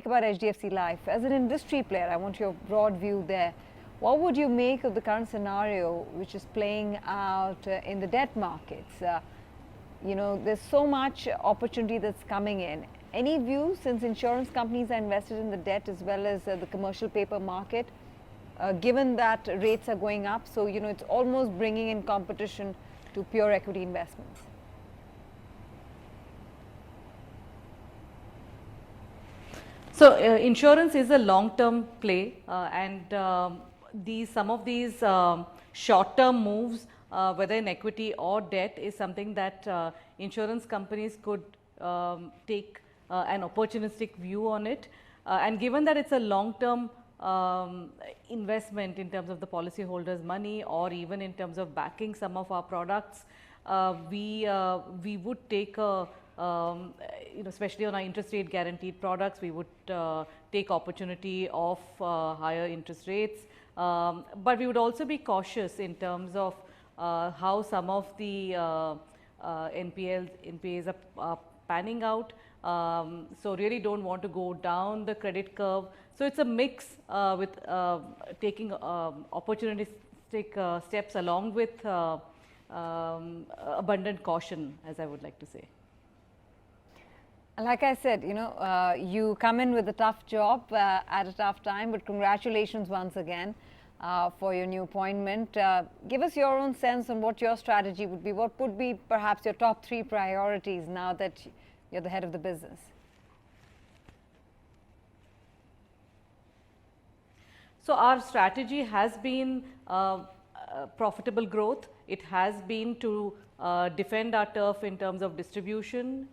about HDFC Life. As an industry player, I want your broad view there. What would you make of the current scenario which is playing out in the debt markets? You know, there's so much opportunity that's coming in. Any view, since insurance companies are invested in the debt as well as the commercial paper market, given that rates are going up, so you know it's almost bringing in competition to pure equity investments? So insurance is a long-term play, and some of these short-term moves, whether in equity or debt, is something that insurance companies could take an opportunistic view on it. And given that it's a long-term investment in terms of the policyholders' money, or even in terms of backing some of our products, we would take a you know, especially on our interest rate guaranteed products, we would take opportunity of higher interest rates. But we would also be cautious in terms of how some of the NPAs are panning out. So really don't want to go down the credit curve. So it's a mix with taking opportunistic steps along with abundant caution, as I would like to say. Like I said, you know, you come in with a tough job at a tough time, but congratulations once again for your new appointment. Give us your own sense on what your strategy would be. What would be perhaps your top 3 priorities now that you're the head of the business? So our strategy has been profitable growth. It has been to defend our turf in terms of distribution,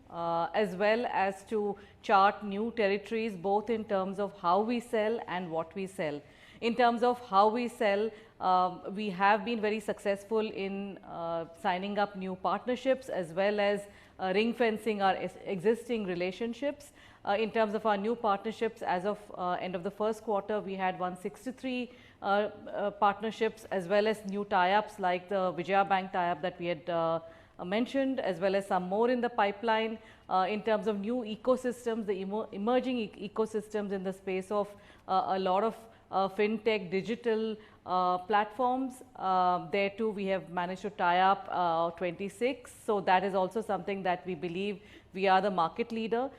as well as to chart new territories, both in terms of how we sell and what we sell. In terms of how we sell, we have been very successful in signing up new partnerships, as well as ring fencing our existing relationships. In terms of our new partnerships, as of end of the first quarter, we had 163 partnerships, as well as new tie-ups like the Vijaya Bank tie-up that we had mentioned, as well as some more in the pipeline. In terms of new ecosystems, the emerging ecosystems in the space of a lot of fintech digital platforms, there too we have managed to tie up 26. So that is also something that we believe we are the market leader.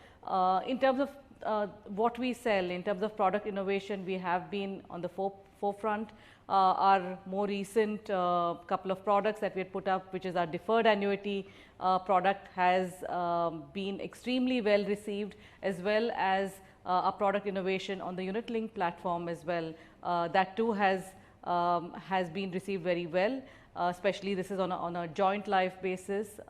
In terms of what we sell, in terms of product innovation, we have been on the forefront. Our more recent couple of products that we had put up, which is our deferred annuity product, has been extremely well received, as well as our product innovation on the unit link platform as well. That too has been received very well. Especially this is on a joint life basis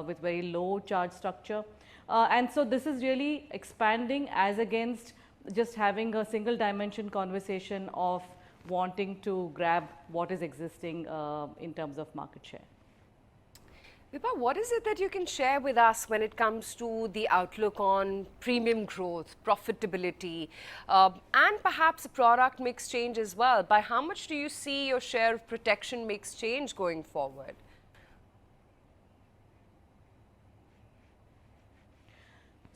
with very low charge structure. And so this is really expanding as against just having a single dimension conversation of wanting to grab what is existing in terms of market share. Vibha, what is it that you can share with us when it comes to the outlook on premium growth, profitability, and perhaps a product mix change as well? By how much do you see your share of protection mix change going forward?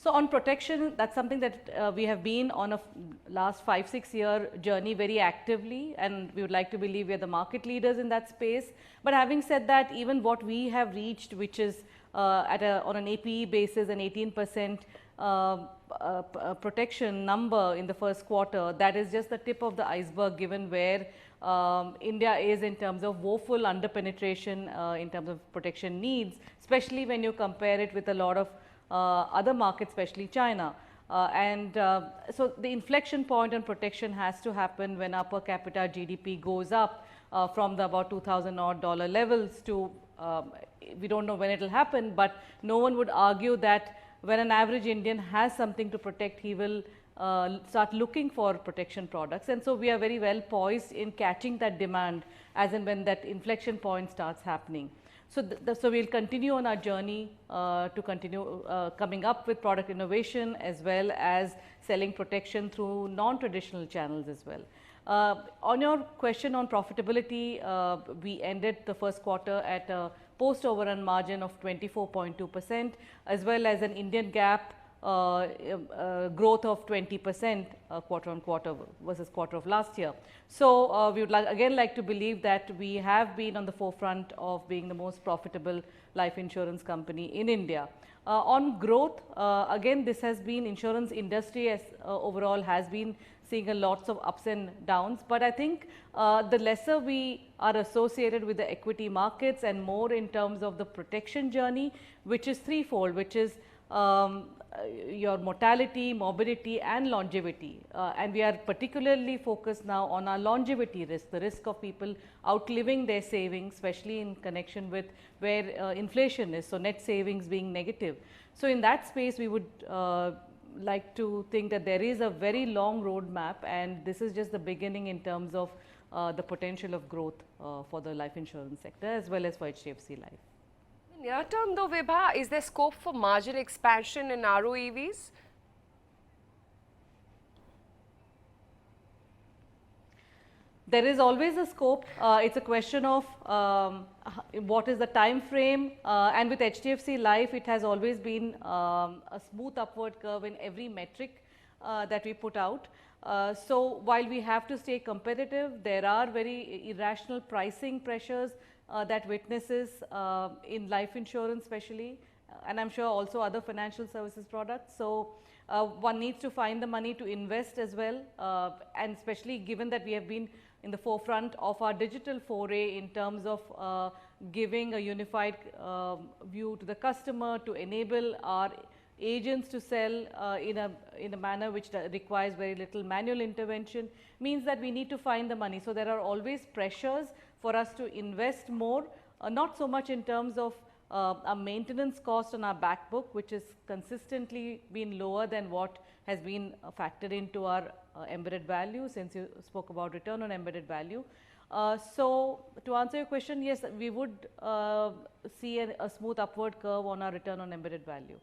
So on protection, that's something that we have been on a last 5-6 year journey very actively, and we would like to believe we are the market leaders in that space. But having said that, even what we have reached, which is on an APE basis, an 18% protection number in the first quarter, that is just the tip of the iceberg, given where India is in terms of woeful underpenetration in terms of protection needs, especially when you compare it with a lot of other markets, especially China. So the inflection point on protection has to happen when our per capita GDP goes up from the about $2,000 levels to, we don't know when it will happen, but no one would argue that when an average Indian has something to protect, he will start looking for protection products. And so we are very well poised in catching that demand as and when that inflection point starts happening. So, so we'll continue on our journey to continue coming up with product innovation, as well as selling protection through non-traditional channels as well. On your question on profitability, we ended the first quarter at a post overrun margin of 24.2%, as well as an Indian GAAP growth of 20% quarter on quarter versus quarter of last year. So, we would again like to believe that we have been on the forefront of being the most profitable life insurance company in India. On growth, again this has been, insurance industry as overall has been seeing a lots of ups and downs, but I think the lesser we are associated with the equity markets and more in terms of the protection journey, which is threefold, which is your mortality, morbidity and longevity, and we are particularly focused now on our longevity risk, the risk of people outliving their savings, especially in connection with where inflation is, so net savings being negative. So, in that space we would like to think that there is a very long road map, and this is just the beginning in terms of the potential of growth for the life insurance sector as well as for HDFC Life. Near term though, Vibha, is there scope for margin expansion in RoEVs? There is always a scope. It's a question of what is the time frame, and with HDFC Life it has always been a smooth upward curve in every metric that we put out. So, while we have to stay competitive, there are very irrational pricing pressures that witnesses in life insurance especially, and I am sure also other financial services products. So, one needs to find the money to invest as well, and especially given that we have been in the forefront of our digital foray in terms of giving a unified view to the customer, to enable our agents to sell in a manner which requires very little manual intervention, means that we need to find the money. So, there are always pressures for us to invest more, not so much in terms of a maintenance cost on our back book, which has consistently been lower than what has been factored into our embedded value, since you spoke about return on embedded value. So, to answer your question, yes, we would see a smooth upward curve on our return on embedded value.